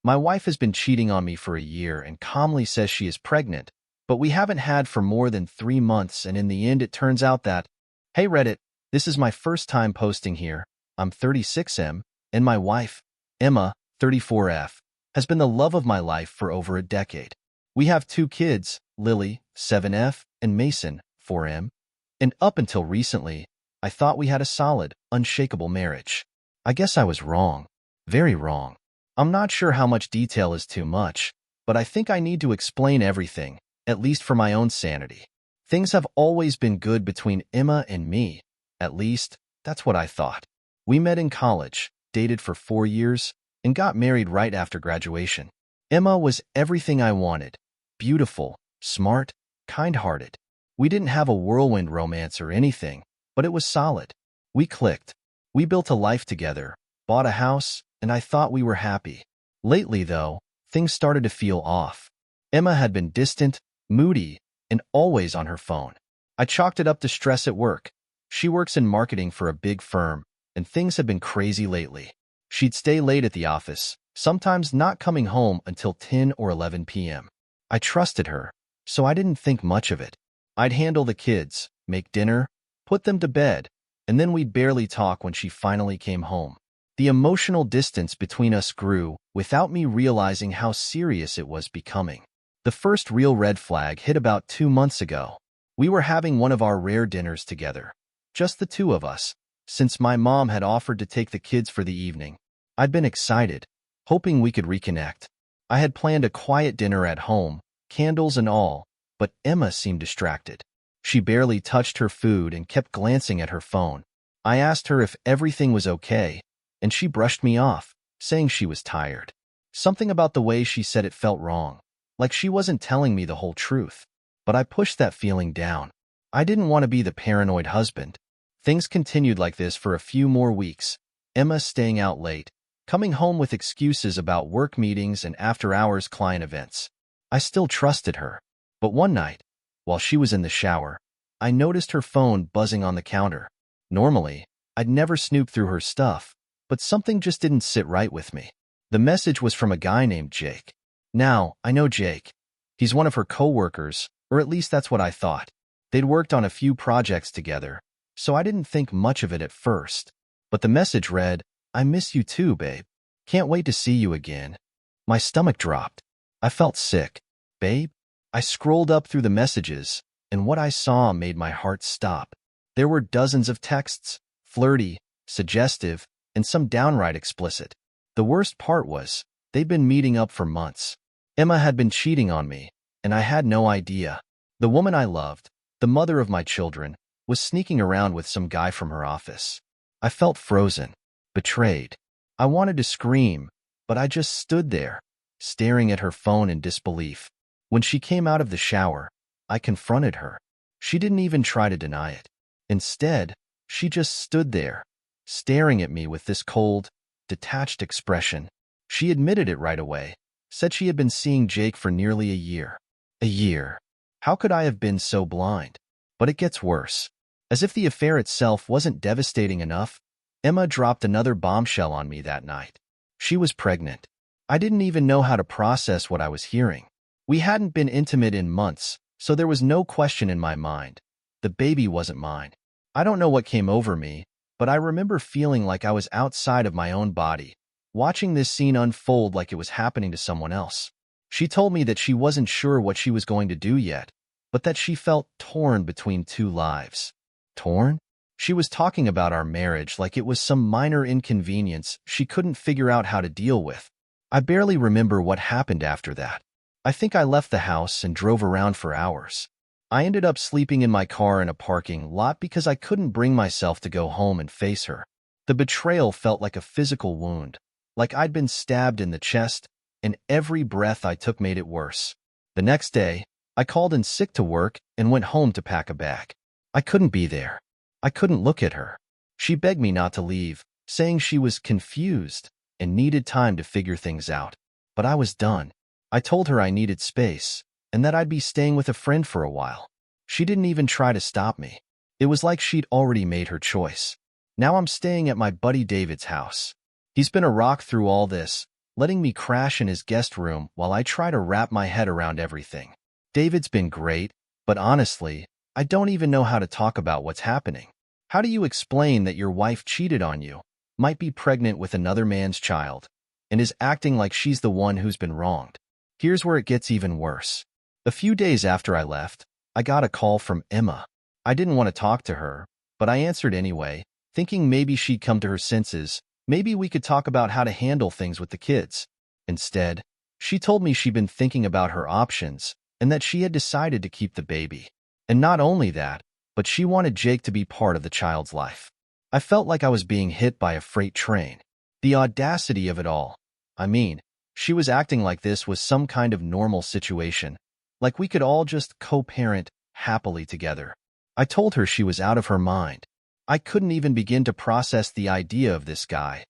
My wife has been cheating on me for a year and calmly says she is pregnant, but we haven't had for more than 3 months, and in the end it turns out that, hey Reddit, this is my first time posting here. I'm 36M, and my wife, Emma, 34F, has been the love of my life for over a decade. We have 2 kids, Lily, 7F, and Mason, 4M, and up until recently, I thought we had a solid, unshakable marriage. I guess I was wrong. Very wrong. I'm not sure how much detail is too much, but I think I need to explain everything, at least for my own sanity. Things have always been good between Emma and me. At least, that's what I thought. We met in college, dated for 4 years, and got married right after graduation. Emma was everything I wanted. Beautiful, smart, kind-hearted. We didn't have a whirlwind romance or anything, but it was solid. We clicked. We built a life together, bought a house, and I thought we were happy. Lately, though, things started to feel off. Emma had been distant, moody, and always on her phone. I chalked it up to stress at work. She works in marketing for a big firm, and things have been crazy lately. She'd stay late at the office, sometimes not coming home until 10 or 11 p.m. I trusted her, so I didn't think much of it. I'd handle the kids, make dinner, put them to bed, and then we'd barely talk when she finally came home. The emotional distance between us grew without me realizing how serious it was becoming. The first real red flag hit about 2 months ago. We were having one of our rare dinners together, just the 2 of us, since my mom had offered to take the kids for the evening. I'd been excited, hoping we could reconnect. I had planned a quiet dinner at home, candles and all, but Emma seemed distracted. She barely touched her food and kept glancing at her phone. I asked her if everything was okay, and she brushed me off, saying she was tired. Something about the way she said it felt wrong, like she wasn't telling me the whole truth. But I pushed that feeling down. I didn't want to be the paranoid husband. Things continued like this for a few more weeks. Emma staying out late, coming home with excuses about work meetings and after-hours client events. I still trusted her. But one night, while she was in the shower, I noticed her phone buzzing on the counter. Normally, I'd never snoop through her stuff, but something just didn't sit right with me. The message was from a guy named Jake. Now, I know Jake. He's one of her co-workers, or at least that's what I thought. They'd worked on a few projects together, so I didn't think much of it at first. But the message read, "I miss you too, babe. Can't wait to see you again." My stomach dropped. I felt sick. Babe? I scrolled up through the messages, and what I saw made my heart stop. There were dozens of texts, flirty, suggestive, and some downright explicit. The worst part was, they'd been meeting up for months. Emma had been cheating on me, and I had no idea. The woman I loved, the mother of my children, was sneaking around with some guy from her office. I felt frozen, betrayed. I wanted to scream, but I just stood there, staring at her phone in disbelief. When she came out of the shower, I confronted her. She didn't even try to deny it. Instead, she just stood there, staring at me with this cold, detached expression. She admitted it right away, said she had been seeing Jake for nearly a year. A year. How could I have been so blind? But it gets worse. As if the affair itself wasn't devastating enough, Emma dropped another bombshell on me that night. She was pregnant. I didn't even know how to process what I was hearing. We hadn't been intimate in months, so there was no question in my mind. The baby wasn't mine. I don't know what came over me, but I remember feeling like I was outside of my own body, watching this scene unfold like it was happening to someone else. She told me that she wasn't sure what she was going to do yet, but that she felt torn between 2 lives. Torn? She was talking about our marriage like it was some minor inconvenience she couldn't figure out how to deal with. I barely remember what happened after that. I think I left the house and drove around for hours. I ended up sleeping in my car in a parking lot because I couldn't bring myself to go home and face her. The betrayal felt like a physical wound, like I'd been stabbed in the chest, and every breath I took made it worse. The next day, I called in sick to work and went home to pack a bag. I couldn't be there. I couldn't look at her. She begged me not to leave, saying she was confused and needed time to figure things out. But I was done. I told her I needed space and that I'd be staying with a friend for a while. She didn't even try to stop me. It was like she'd already made her choice. Now I'm staying at my buddy David's house. He's been a rock through all this, letting me crash in his guest room while I try to wrap my head around everything. David's been great, but honestly, I don't even know how to talk about what's happening. How do you explain that your wife cheated on you, might be pregnant with another man's child, and is acting like she's the one who's been wronged? Here's where it gets even worse. A few days after I left, I got a call from Emma. I didn't want to talk to her, but I answered anyway, thinking maybe she'd come to her senses. Maybe we could talk about how to handle things with the kids. Instead, she told me she'd been thinking about her options and that she had decided to keep the baby. And not only that, but she wanted Jake to be part of the child's life. I felt like I was being hit by a freight train. The audacity of it all. I mean, she was acting like this was some kind of normal situation, like we could all just co-parent happily together. I told her she was out of her mind. I couldn't even begin to process the idea of this guy,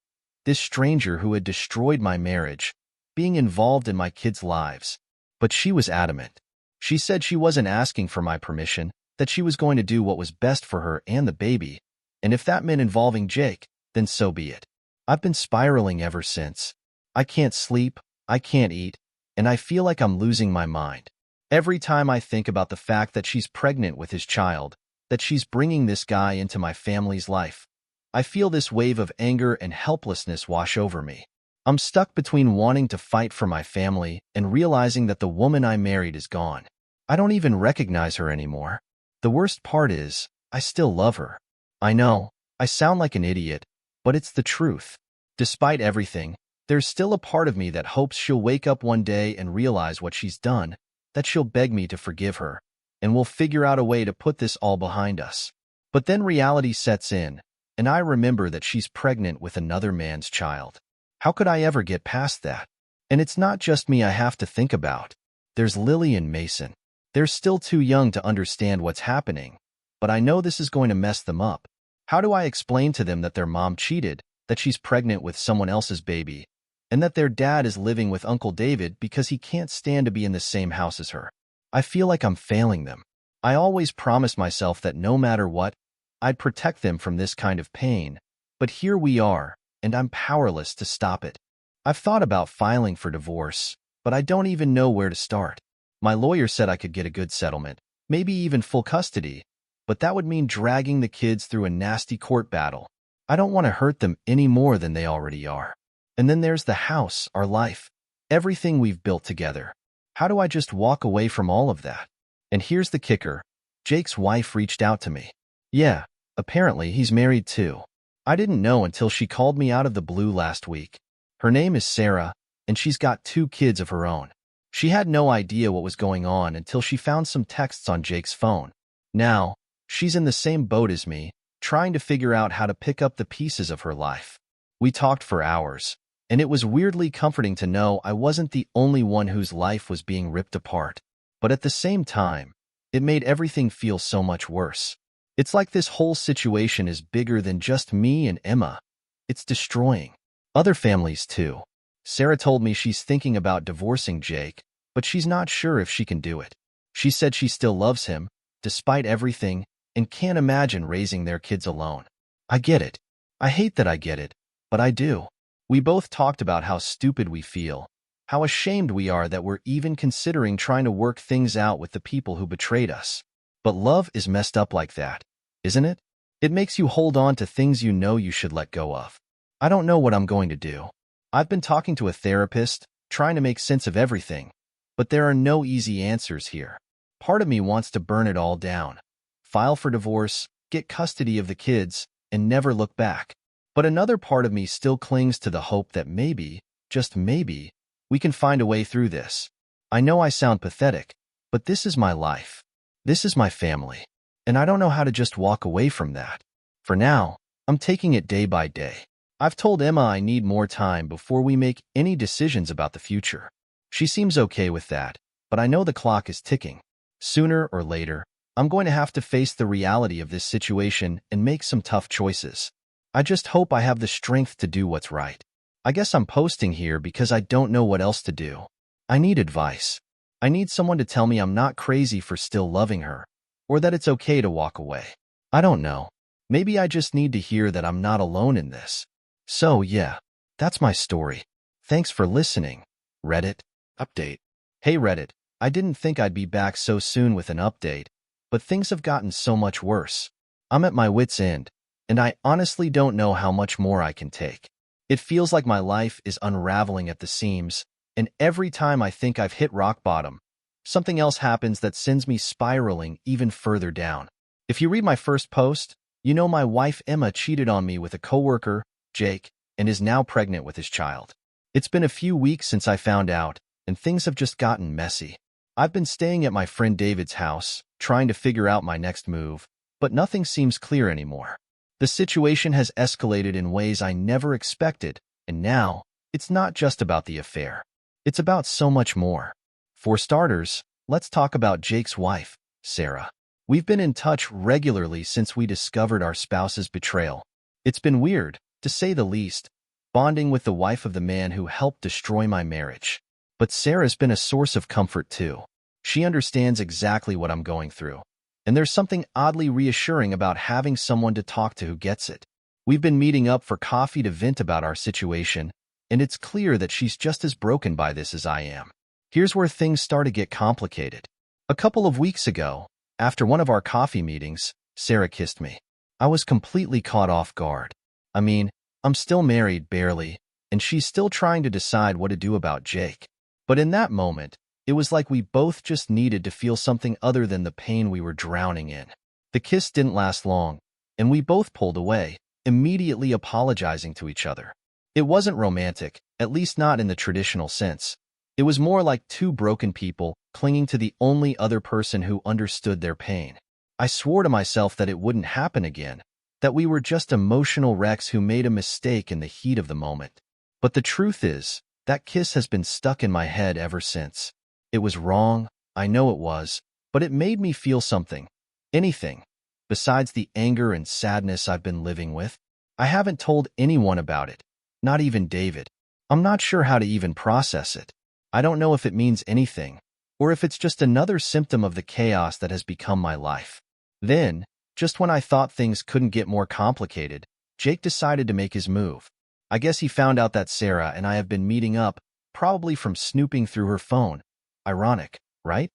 this stranger who had destroyed my marriage, being involved in my kids' lives. But she was adamant. She said she wasn't asking for my permission, that she was going to do what was best for her and the baby, and if that meant involving Jake, then so be it. I've been spiraling ever since. I can't sleep, I can't eat, and I feel like I'm losing my mind. Every time I think about the fact that she's pregnant with his child, that she's bringing this guy into my family's life, I feel this wave of anger and helplessness wash over me. I'm stuck between wanting to fight for my family and realizing that the woman I married is gone. I don't even recognize her anymore. The worst part is, I still love her. I know, I sound like an idiot, but it's the truth. Despite everything, there's still a part of me that hopes she'll wake up one day and realize what she's done, that she'll beg me to forgive her, and we'll figure out a way to put this all behind us. But then reality sets in, and I remember that she's pregnant with another man's child. How could I ever get past that? And it's not just me I have to think about. There's Lily and Mason. They're still too young to understand what's happening, but I know this is going to mess them up. How do I explain to them that their mom cheated, that she's pregnant with someone else's baby, and that their dad is living with Uncle David because he can't stand to be in the same house as her? I feel like I'm failing them. I always promised myself that no matter what, I'd protect them from this kind of pain, but here we are, and I'm powerless to stop it. I've thought about filing for divorce, but I don't even know where to start. My lawyer said I could get a good settlement, maybe even full custody, but that would mean dragging the kids through a nasty court battle. I don't want to hurt them any more than they already are. And then there's the house, our life, everything we've built together. How do I just walk away from all of that? And here's the kicker. Jake's wife reached out to me. Yeah, apparently he's married too. I didn't know until she called me out of the blue last week. Her name is Sarah, and she's got 2 kids of her own. She had no idea what was going on until she found some texts on Jake's phone. Now, she's in the same boat as me, trying to figure out how to pick up the pieces of her life. We talked for hours, and it was weirdly comforting to know I wasn't the only one whose life was being ripped apart. But at the same time, it made everything feel so much worse. It's like this whole situation is bigger than just me and Emma. It's destroying other families too. Sarah told me she's thinking about divorcing Jake, but she's not sure if she can do it. She said she still loves him, despite everything, and can't imagine raising their kids alone. I get it. I hate that I get it, but I do. We both talked about how stupid we feel, how ashamed we are that we're even considering trying to work things out with the people who betrayed us. But love is messed up like that, isn't it? It makes you hold on to things you know you should let go of. I don't know what I'm going to do. I've been talking to a therapist, trying to make sense of everything, but there are no easy answers here. Part of me wants to burn it all down, file for divorce, get custody of the kids, and never look back. But another part of me still clings to the hope that maybe, just maybe, we can find a way through this. I know I sound pathetic, but this is my life. This is my family, and I don't know how to just walk away from that. For now, I'm taking it day by day. I've told Emma I need more time before we make any decisions about the future. She seems okay with that, but I know the clock is ticking. Sooner or later, I'm going to have to face the reality of this situation and make some tough choices. I just hope I have the strength to do what's right. I guess I'm posting here because I don't know what else to do. I need advice. I need someone to tell me I'm not crazy for still loving her, or that it's okay to walk away. I don't know. Maybe I just need to hear that I'm not alone in this. So yeah, that's my story. Thanks for listening. Reddit. Update. Hey Reddit, I didn't think I'd be back so soon with an update, but things have gotten so much worse. I'm at my wit's end, and I honestly don't know how much more I can take. It feels like my life is unraveling at the seams, and every time I think I've hit rock bottom, something else happens that sends me spiraling even further down. If you read my first post, you know my wife Emma cheated on me with a coworker, Jake, and is now pregnant with his child. It's been a few weeks since I found out, and things have just gotten messy. I've been staying at my friend David's house, trying to figure out my next move, but nothing seems clear anymore. The situation has escalated in ways I never expected, and now, it's not just about the affair. It's about so much more. For starters, let's talk about Jake's wife, Sarah. We've been in touch regularly since we discovered our spouse's betrayal. It's been weird, to say the least, bonding with the wife of the man who helped destroy my marriage. But Sarah's been a source of comfort too. She understands exactly what I'm going through. And there's something oddly reassuring about having someone to talk to who gets it. We've been meeting up for coffee to vent about our situation, and it's clear that she's just as broken by this as I am. Here's where things start to get complicated. A couple of weeks ago, after one of our coffee meetings, Sarah kissed me. I was completely caught off guard. I mean, I'm still married, barely, and she's still trying to decide what to do about Jake. But in that moment, it was like we both just needed to feel something other than the pain we were drowning in. The kiss didn't last long, and we both pulled away, immediately apologizing to each other. It wasn't romantic, at least not in the traditional sense. It was more like two broken people clinging to the only other person who understood their pain. I swore to myself that it wouldn't happen again, that we were just emotional wrecks who made a mistake in the heat of the moment. But the truth is, that kiss has been stuck in my head ever since. It was wrong, I know it was, but it made me feel something. Anything. Besides the anger and sadness I've been living with. I haven't told anyone about it, not even David. I'm not sure how to even process it. I don't know if it means anything, or if it's just another symptom of the chaos that has become my life. Then, just when I thought things couldn't get more complicated, Jake decided to make his move. I guess he found out that Sarah and I have been meeting up, probably from snooping through her phone. Ironic, right?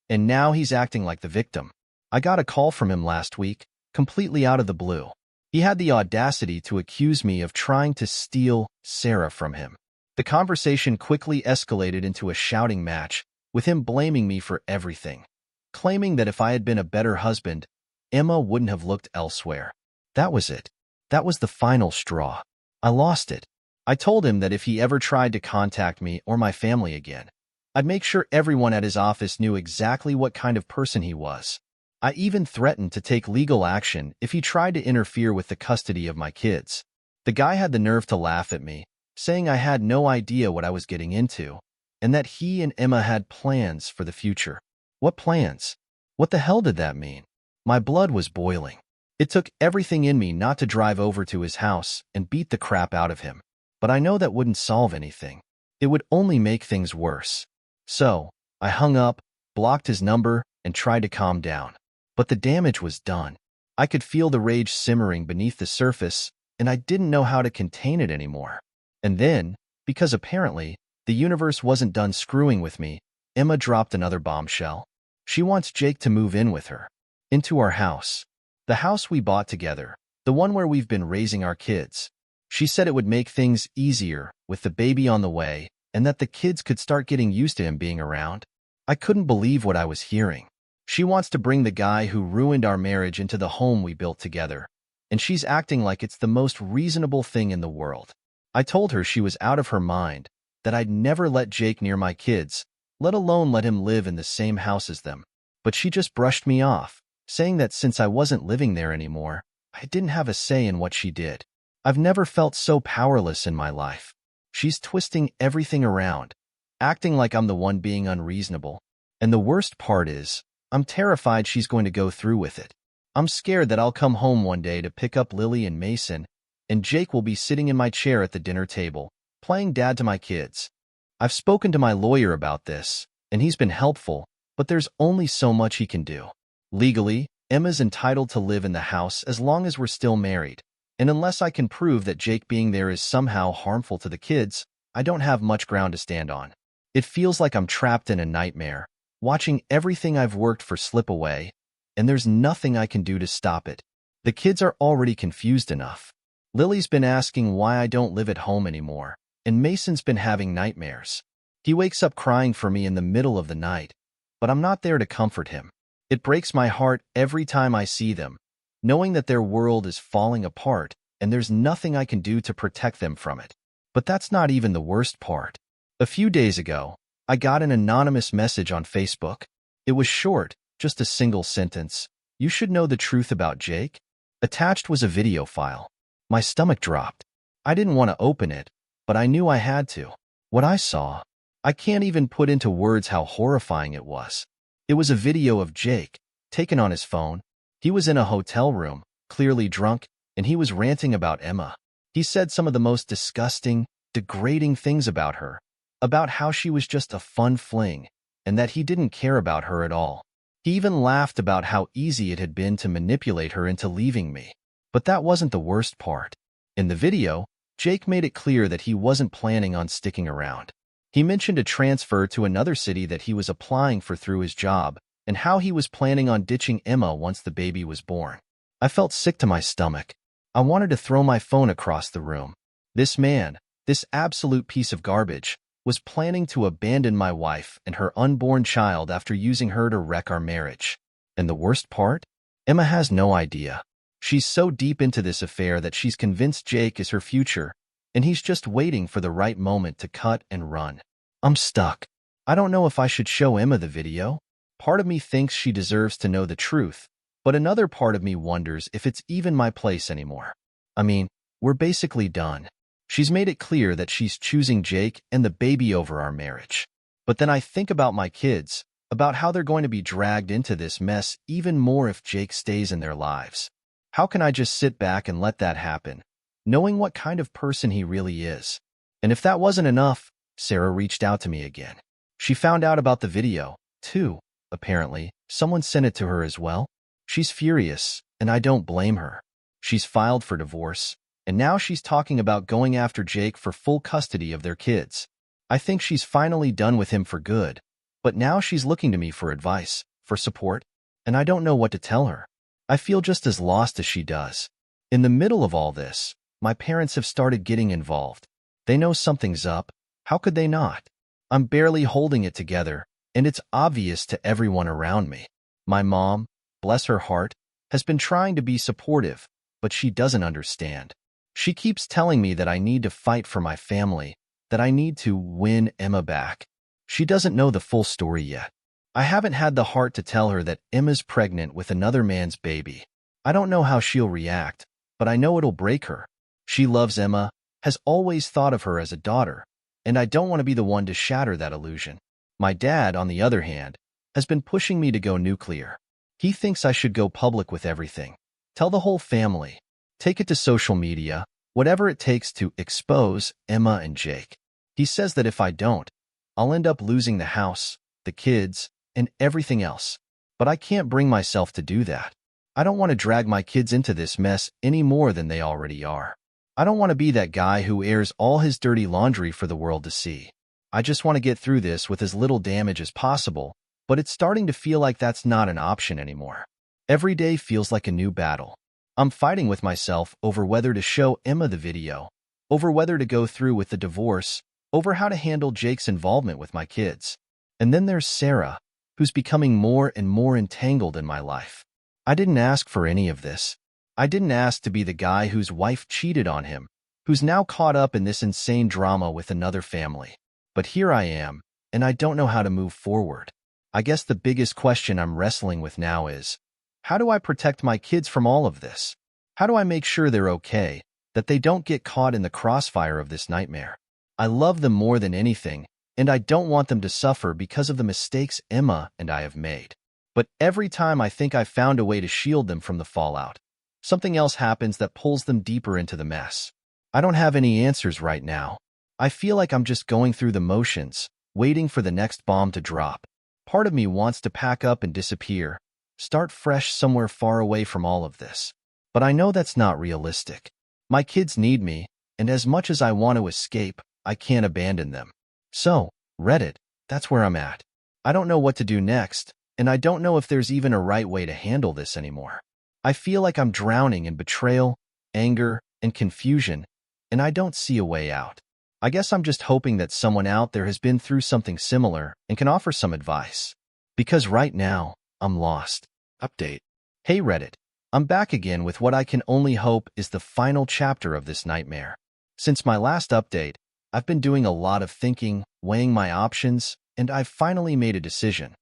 And now he's acting like the victim. I got a call from him last week, completely out of the blue. He had the audacity to accuse me of trying to steal Sarah from him. The conversation quickly escalated into a shouting match, with him blaming me for everything, claiming that if I had been a better husband, Emma wouldn't have looked elsewhere. That was it. That was the final straw. I lost it. I told him that if he ever tried to contact me or my family again, I'd make sure everyone at his office knew exactly what kind of person he was. I even threatened to take legal action if he tried to interfere with the custody of my kids. The guy had the nerve to laugh at me, saying I had no idea what I was getting into, and that he and Emma had plans for the future. What plans? What the hell did that mean? My blood was boiling. It took everything in me not to drive over to his house and beat the crap out of him. But I know that wouldn't solve anything. It would only make things worse. So, I hung up, blocked his number, and tried to calm down. But the damage was done. I could feel the rage simmering beneath the surface, and I didn't know how to contain it anymore. And then, because apparently, the universe wasn't done screwing with me, Emma dropped another bombshell. She wants Jake to move in with her. Into our house. The house we bought together, the one where we've been raising our kids. She said it would make things easier, with the baby on the way, and that the kids could start getting used to him being around. I couldn't believe what I was hearing. She wants to bring the guy who ruined our marriage into the home we built together, and she's acting like it's the most reasonable thing in the world. I told her she was out of her mind, that I'd never let Jake near my kids, let alone let him live in the same house as them. But she just brushed me off, saying that since I wasn't living there anymore, I didn't have a say in what she did. I've never felt so powerless in my life. She's twisting everything around, acting like I'm the one being unreasonable. And the worst part is, I'm terrified she's going to go through with it. I'm scared that I'll come home one day to pick up Lily and Mason, and Jake will be sitting in my chair at the dinner table, playing dad to my kids. I've spoken to my lawyer about this, and he's been helpful, but there's only so much he can do. Legally, Emma's entitled to live in the house as long as we're still married, and unless I can prove that Jake being there is somehow harmful to the kids, I don't have much ground to stand on. It feels like I'm trapped in a nightmare, watching everything I've worked for slip away, and there's nothing I can do to stop it. The kids are already confused enough. Lily's been asking why I don't live at home anymore, and Mason's been having nightmares. He wakes up crying for me in the middle of the night, but I'm not there to comfort him. It breaks my heart every time I see them, knowing that their world is falling apart and there's nothing I can do to protect them from it. But that's not even the worst part. A few days ago, I got an anonymous message on Facebook. It was short, just a single sentence. "You should know the truth about Jake." Attached was a video file. My stomach dropped. I didn't want to open it, but I knew I had to. What I saw, I can't even put into words how horrifying it was. It was a video of Jake, taken on his phone. He was in a hotel room, clearly drunk, and he was ranting about Emma. He said some of the most disgusting, degrading things about her, about how she was just a fun fling, and that he didn't care about her at all. He even laughed about how easy it had been to manipulate her into leaving me. But that wasn't the worst part. In the video, Jake made it clear that he wasn't planning on sticking around. He mentioned a transfer to another city that he was applying for through his job, and how he was planning on ditching Emma once the baby was born. I felt sick to my stomach. I wanted to throw my phone across the room. This man, this absolute piece of garbage, was planning to abandon my wife and her unborn child after using her to wreck our marriage. And the worst part? Emma has no idea. She's so deep into this affair that she's convinced Jake is her future, and he's just waiting for the right moment to cut and run. I'm stuck. I don't know if I should show Emma the video. Part of me thinks she deserves to know the truth, but another part of me wonders if it's even my place anymore. I mean, we're basically done. She's made it clear that she's choosing Jake and the baby over our marriage. But then I think about my kids, about how they're going to be dragged into this mess even more if Jake stays in their lives. How can I just sit back and let that happen, knowing what kind of person he really is? And if that wasn't enough, Sarah reached out to me again. She found out about the video, too. Apparently, someone sent it to her as well. She's furious, and I don't blame her. She's filed for divorce, and now she's talking about going after Jake for full custody of their kids. I think she's finally done with him for good, but now she's looking to me for advice, for support, and I don't know what to tell her. I feel just as lost as she does. In the middle of all this, my parents have started getting involved. They know something's up. How could they not? I'm barely holding it together, and it's obvious to everyone around me. My mom, bless her heart, has been trying to be supportive, but she doesn't understand. She keeps telling me that I need to fight for my family, that I need to win Emma back. She doesn't know the full story yet. I haven't had the heart to tell her that Emma's pregnant with another man's baby. I don't know how she'll react, but I know it'll break her. She loves Emma, has always thought of her as a daughter, and I don't want to be the one to shatter that illusion. My dad, on the other hand, has been pushing me to go nuclear. He thinks I should go public with everything. Tell the whole family. Take it to social media, whatever it takes to expose Emma and Jake. He says that if I don't, I'll end up losing the house, the kids, and everything else. But I can't bring myself to do that. I don't want to drag my kids into this mess any more than they already are. I don't want to be that guy who airs all his dirty laundry for the world to see. I just want to get through this with as little damage as possible, but it's starting to feel like that's not an option anymore. Every day feels like a new battle. I'm fighting with myself over whether to show Emma the video, over whether to go through with the divorce, over how to handle Jake's involvement with my kids. And then there's Sarah, who's becoming more and more entangled in my life. I didn't ask for any of this. I didn't ask to be the guy whose wife cheated on him, who's now caught up in this insane drama with another family. But here I am, and I don't know how to move forward. I guess the biggest question I'm wrestling with now is, how do I protect my kids from all of this? How do I make sure they're okay, that they don't get caught in the crossfire of this nightmare? I love them more than anything, and I don't want them to suffer because of the mistakes Emma and I have made. But every time I think I've found a way to shield them from the fallout, something else happens that pulls them deeper into the mess. I don't have any answers right now. I feel like I'm just going through the motions, waiting for the next bomb to drop. Part of me wants to pack up and disappear, start fresh somewhere far away from all of this. But I know that's not realistic. My kids need me, and as much as I want to escape, I can't abandon them. So, Reddit, that's where I'm at. I don't know what to do next, and I don't know if there's even a right way to handle this anymore. I feel like I'm drowning in betrayal, anger, and confusion, and I don't see a way out. I guess I'm just hoping that someone out there has been through something similar and can offer some advice. Because right now, I'm lost. Update. Hey Reddit, I'm back again with what I can only hope is the final chapter of this nightmare. Since my last update, I've been doing a lot of thinking, weighing my options, and I've finally made a decision.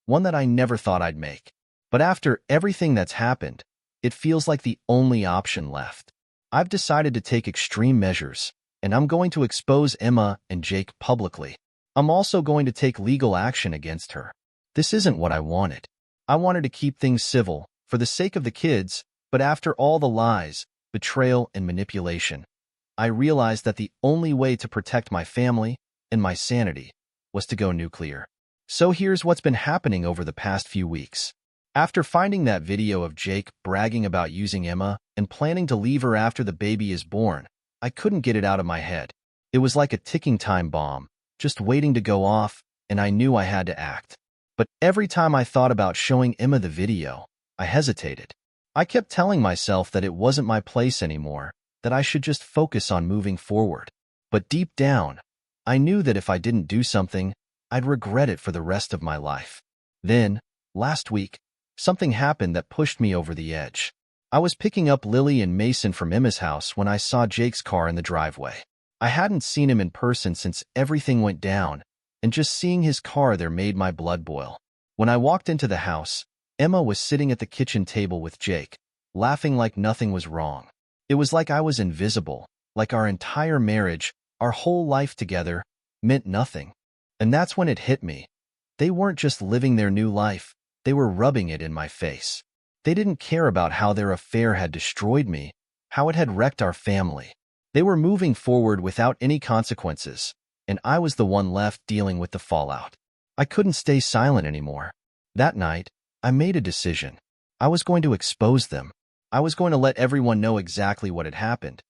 One that I never thought I'd make. But after everything that's happened, it feels like the only option left. I've decided to take extreme measures, and I'm going to expose Emma and Jake publicly. I'm also going to take legal action against her. This isn't what I wanted. I wanted to keep things civil, for the sake of the kids, but after all the lies, betrayal, and manipulation, I realized that the only way to protect my family and my sanity was to go nuclear. So here's what's been happening over the past few weeks. After finding that video of Jake bragging about using Emma and planning to leave her after the baby is born, I couldn't get it out of my head. It was like a ticking time bomb, just waiting to go off, and I knew I had to act. But every time I thought about showing Emma the video, I hesitated. I kept telling myself that it wasn't my place anymore, that I should just focus on moving forward. But deep down, I knew that if I didn't do something, I'd regret it for the rest of my life. Then, last week, something happened that pushed me over the edge. I was picking up Lily and Mason from Emma's house when I saw Jake's car in the driveway. I hadn't seen him in person since everything went down, and just seeing his car there made my blood boil. When I walked into the house, Emma was sitting at the kitchen table with Jake, laughing like nothing was wrong. It was like I was invisible, like our entire marriage, our whole life together, meant nothing. And that's when it hit me. They weren't just living their new life, they were rubbing it in my face. They didn't care about how their affair had destroyed me, how it had wrecked our family. They were moving forward without any consequences, and I was the one left dealing with the fallout. I couldn't stay silent anymore. That night, I made a decision. I was going to expose them. I was going to let everyone know exactly what had happened.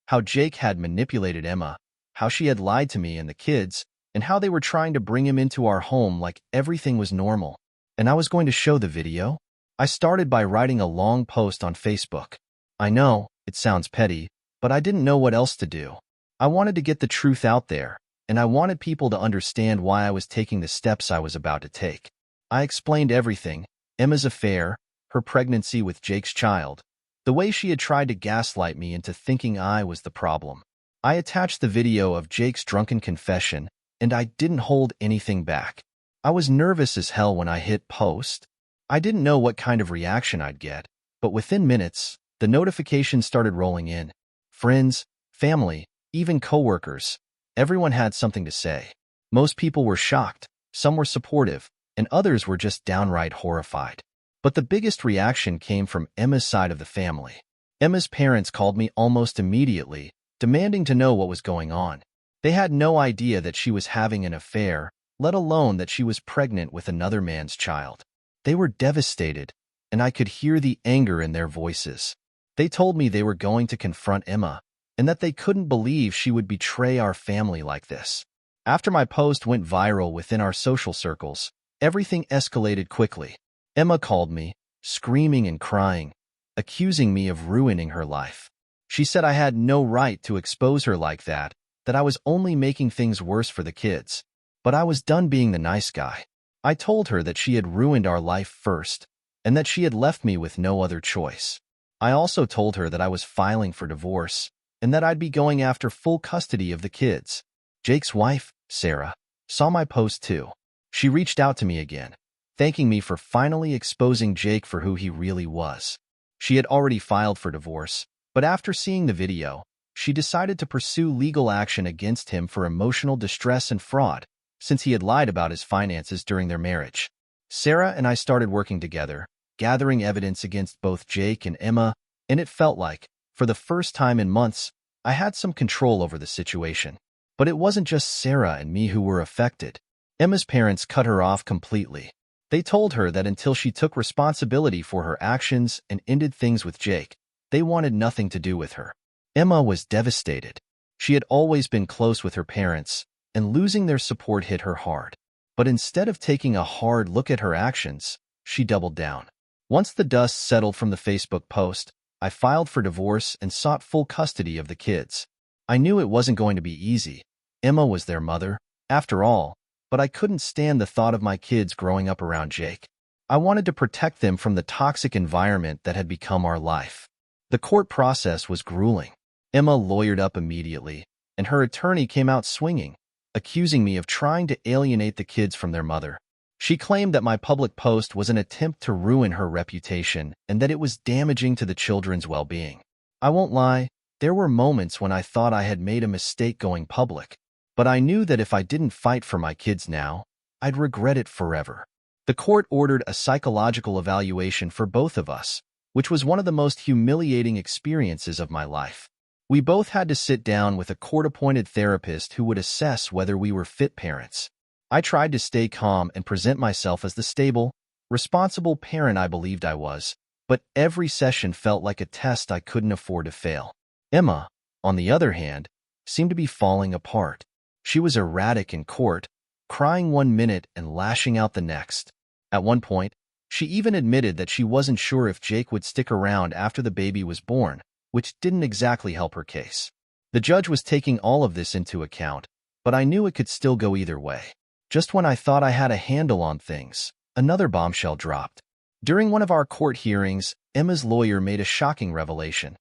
How Jake had manipulated Emma, how she had lied to me and the kids, and how they were trying to bring him into our home like everything was normal. And I was going to show the video. I started by writing a long post on Facebook. I know, it sounds petty, but I didn't know what else to do. I wanted to get the truth out there, and I wanted people to understand why I was taking the steps I was about to take. I explained everything: Emma's affair, her pregnancy with Jake's child, the way she had tried to gaslight me into thinking I was the problem. I attached the video of Jake's drunken confession, and I didn't hold anything back. I was nervous as hell when I hit post. I didn't know what kind of reaction I'd get, but within minutes, the notifications started rolling in. Friends, family, even coworkers, everyone had something to say. Most people were shocked, some were supportive, and others were just downright horrified. But the biggest reaction came from Emma's side of the family. Emma's parents called me almost immediately, demanding to know what was going on. They had no idea that she was having an affair, let alone that she was pregnant with another man's child. They were devastated, and I could hear the anger in their voices. They told me they were going to confront Emma, and that they couldn't believe she would betray our family like this. After my post went viral within our social circles, everything escalated quickly. Emma called me, screaming and crying, accusing me of ruining her life. She said I had no right to expose her like that I was only making things worse for the kids. But I was done being the nice guy. I told her that she had ruined our life first, and that she had left me with no other choice. I also told her that I was filing for divorce, and that I'd be going after full custody of the kids. Jake's wife, Sarah, saw my post too. She reached out to me again, thanking me for finally exposing Jake for who he really was. She had already filed for divorce, but after seeing the video, she decided to pursue legal action against him for emotional distress and fraud, since he had lied about his finances during their marriage. Sarah and I started working together, gathering evidence against both Jake and Emma, and it felt like, for the first time in months, I had some control over the situation. But it wasn't just Sarah and me who were affected. Emma's parents cut her off completely. They told her that until she took responsibility for her actions and ended things with Jake, they wanted nothing to do with her. Emma was devastated. She had always been close with her parents, and losing their support hit her hard. But instead of taking a hard look at her actions, she doubled down. Once the dust settled from the Facebook post, I filed for divorce and sought full custody of the kids. I knew it wasn't going to be easy. Emma was their mother, after all, but I couldn't stand the thought of my kids growing up around Jake. I wanted to protect them from the toxic environment that had become our life. The court process was grueling. Emma lawyered up immediately, and her attorney came out swinging, accusing me of trying to alienate the kids from their mother. She claimed that my public post was an attempt to ruin her reputation and that it was damaging to the children's well-being. I won't lie, there were moments when I thought I had made a mistake going public, but I knew that if I didn't fight for my kids now, I'd regret it forever. The court ordered a psychological evaluation for both of us, which was one of the most humiliating experiences of my life. We both had to sit down with a court-appointed therapist who would assess whether we were fit parents. I tried to stay calm and present myself as the stable, responsible parent I believed I was, but every session felt like a test I couldn't afford to fail. Emma, on the other hand, seemed to be falling apart. She was erratic in court, crying one minute and lashing out the next. At one point, she even admitted that she wasn't sure if Jake would stick around after the baby was born, which didn't exactly help her case. The judge was taking all of this into account, but I knew it could still go either way. Just when I thought I had a handle on things, another bombshell dropped. During one of our court hearings, Emma's lawyer made a shocking revelation.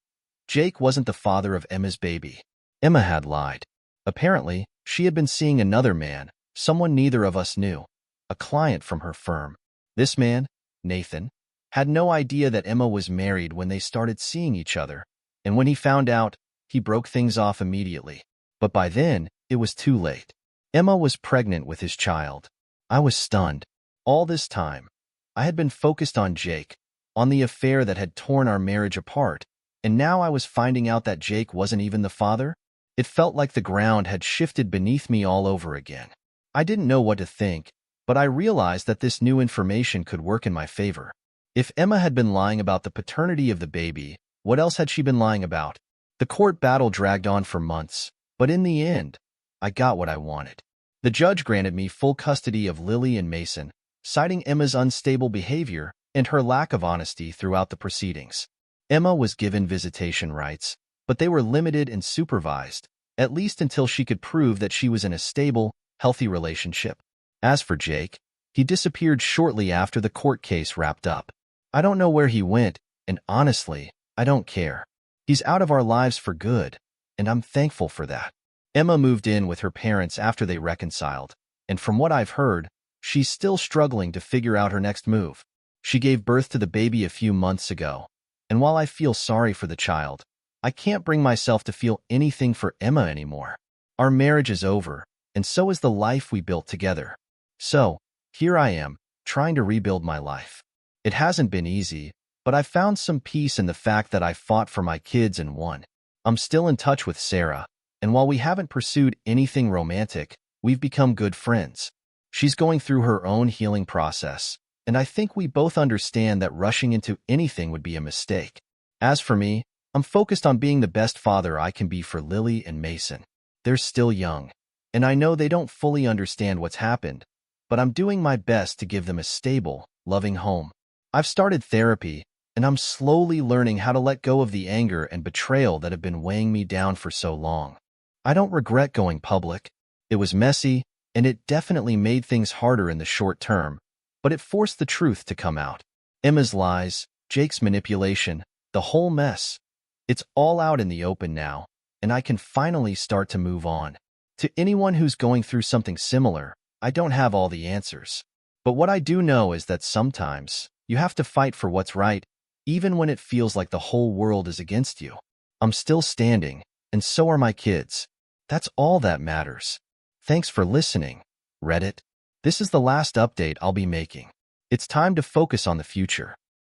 Jake wasn't the father of Emma's baby. Emma had lied. Apparently, she had been seeing another man, someone neither of us knew, a client from her firm. This man, Nathan, had no idea that Emma was married when they started seeing each other, and when he found out, he broke things off immediately. But by then, it was too late. Emma was pregnant with his child. I was stunned. All this time, I had been focused on Jake, on the affair that had torn our marriage apart, and now I was finding out that Jake wasn't even the father? It felt like the ground had shifted beneath me all over again. I didn't know what to think, but I realized that this new information could work in my favor. If Emma had been lying about the paternity of the baby, what else had she been lying about? The court battle dragged on for months, but in the end, I got what I wanted. The judge granted me full custody of Lily and Mason, citing Emma's unstable behavior and her lack of honesty throughout the proceedings. Emma was given visitation rights, but they were limited and supervised, at least until she could prove that she was in a stable, healthy relationship. As for Jake, he disappeared shortly after the court case wrapped up. I don't know where he went, and honestly, I don't care. He's out of our lives for good, and I'm thankful for that. Emma moved in with her parents after they reconciled, and from what I've heard, she's still struggling to figure out her next move. She gave birth to the baby a few months ago, and while I feel sorry for the child, I can't bring myself to feel anything for Emma anymore. Our marriage is over, and so is the life we built together. So, here I am, trying to rebuild my life. It hasn't been easy, but I've found some peace in the fact that I fought for my kids and won. I'm still in touch with Sarah, and while we haven't pursued anything romantic, we've become good friends. She's going through her own healing process, and I think we both understand that rushing into anything would be a mistake. As for me, I'm focused on being the best father I can be for Lily and Mason. They're still young, and I know they don't fully understand what's happened, but I'm doing my best to give them a stable, loving home. I've started therapy, and I'm slowly learning how to let go of the anger and betrayal that have been weighing me down for so long. I don't regret going public. It was messy, and it definitely made things harder in the short term, but it forced the truth to come out. Emma's lies, Jake's manipulation, the whole mess. It's all out in the open now, and I can finally start to move on. To anyone who's going through something similar, I don't have all the answers. But what I do know is that sometimes you have to fight for what's right, even when it feels like the whole world is against you. I'm still standing, and so are my kids. That's all that matters. Thanks for listening, Reddit. This is the last update I'll be making. It's time to focus on the future.